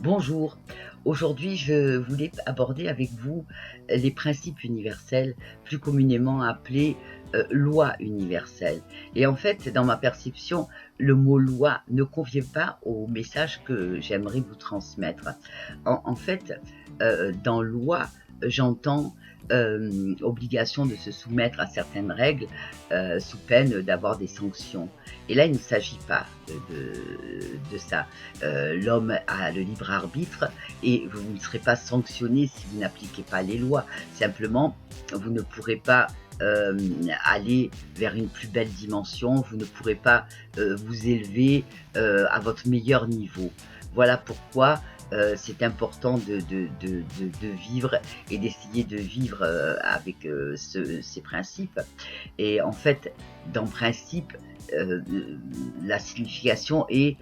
Bonjour, aujourd'hui je voulais aborder avec vous les principes universels, plus communément appelés lois universelles. Et en fait, dans ma perception, le mot loi ne convient pas au message que j'aimerais vous transmettre. En fait, dans loi, j'entends obligation de se soumettre à certaines règles sous peine d'avoir des sanctions. Et là, il ne s'agit pas de ça. L'homme a le libre arbitre et vous ne serez pas sanctionné si vous n'appliquez pas les lois. Simplement, vous ne pourrez pas aller vers une plus belle dimension, vous ne pourrez pas vous élever à votre meilleur niveau. Voilà pourquoi c'est important de vivre et d'essayer de vivre avec ces principes. Et en fait, dans principe, la signification est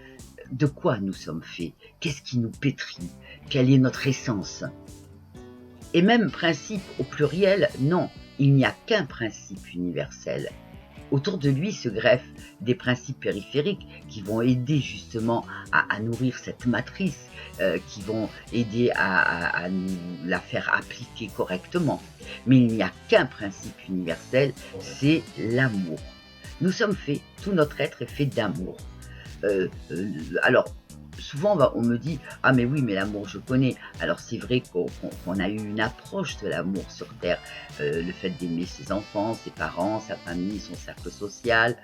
de quoi nous sommes faits, qu'est-ce qui nous pétrit, quelle est notre essence. Et même principe au pluriel, non, il n'y a qu'un principe universel. Autour de lui se greffent des principes périphériques qui vont aider justement à nourrir cette matrice, qui vont aider à nous la faire appliquer correctement. Mais il n'y a qu'un principe universel, c'est l'amour. Nous sommes faits, tout notre être est fait d'amour. Alors, souvent on me dit « Ah mais oui, mais l'amour je connais ». Alors c'est vrai qu'on a eu une approche de l'amour sur Terre, le fait d'aimer ses enfants, ses parents, sa famille, son cercle social,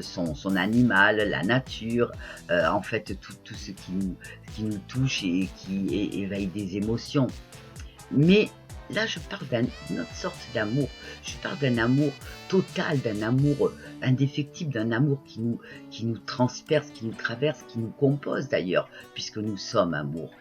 son animal, la nature, en fait tout ce qui nous touche et qui éveille des émotions. Mais là, je parle d'une autre sorte d'amour. Je parle d'un amour total, d'un amour indéfectible, d'un amour qui nous transperce, qui nous traverse, qui nous compose d'ailleurs, puisque nous sommes amour.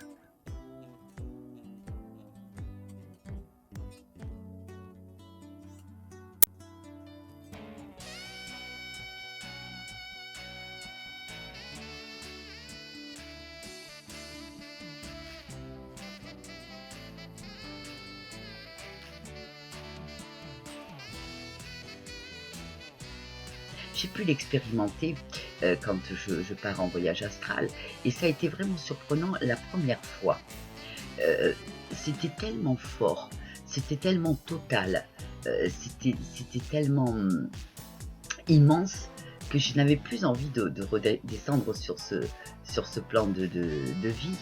J'ai pu l'expérimenter quand je pars en voyage astral, et ça a été vraiment surprenant la première fois. Euh, C'était tellement fort, c'était tellement total, c'était tellement immense que je n'avais plus envie de redescendre sur ce plan de vie.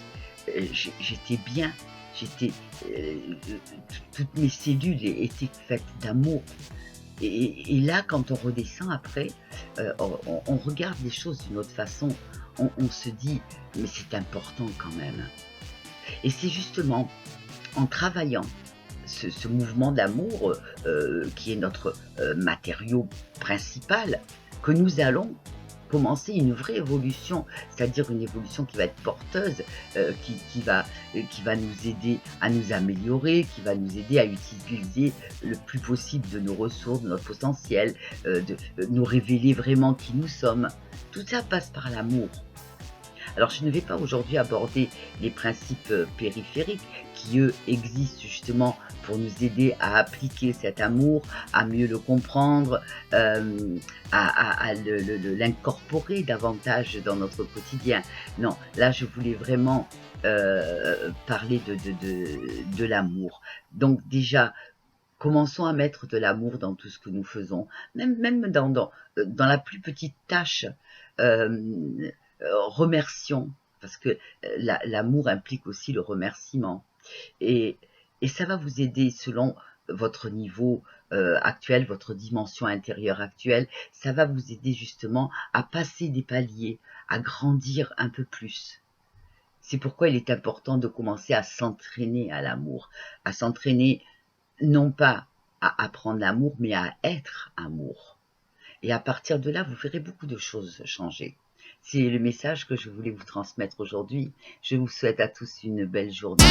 J'étais bien, j'étais, toutes mes cellules étaient faites d'amour. Et là, quand on redescend après, on regarde les choses d'une autre façon. On se dit, mais c'est important quand même. Et c'est justement en travaillant ce mouvement d'amour qui est notre matériau principal que nous allons commencer une vraie évolution, c'est-à-dire une évolution qui va être porteuse, qui va nous aider à nous améliorer, qui va nous aider à utiliser le plus possible de nos ressources, de notre potentiel, de nous révéler vraiment qui nous sommes. Tout ça passe par l'amour. Alors je ne vais pas aujourd'hui aborder les principes périphériques qui, eux, existent justement pour nous aider à appliquer cet amour, à mieux le comprendre, à l'incorporer davantage dans notre quotidien. Non, là je voulais vraiment parler de l'amour. Donc déjà, commençons à mettre de l'amour dans tout ce que nous faisons, même dans la plus petite tâche. Euh, Remercions, parce que l'amour implique aussi le remerciement. Et, et ça va vous aider selon votre niveau actuel, votre dimension intérieure actuelle, ça va vous aider justement à passer des paliers, à grandir un peu plus. C'est pourquoi il est important de commencer à s'entraîner à l'amour, à s'entraîner non pas à apprendre l'amour, mais à être amour. Et à partir de là, vous verrez beaucoup de choses changer. C'est le message que je voulais vous transmettre aujourd'hui. Je vous souhaite à tous une belle journée.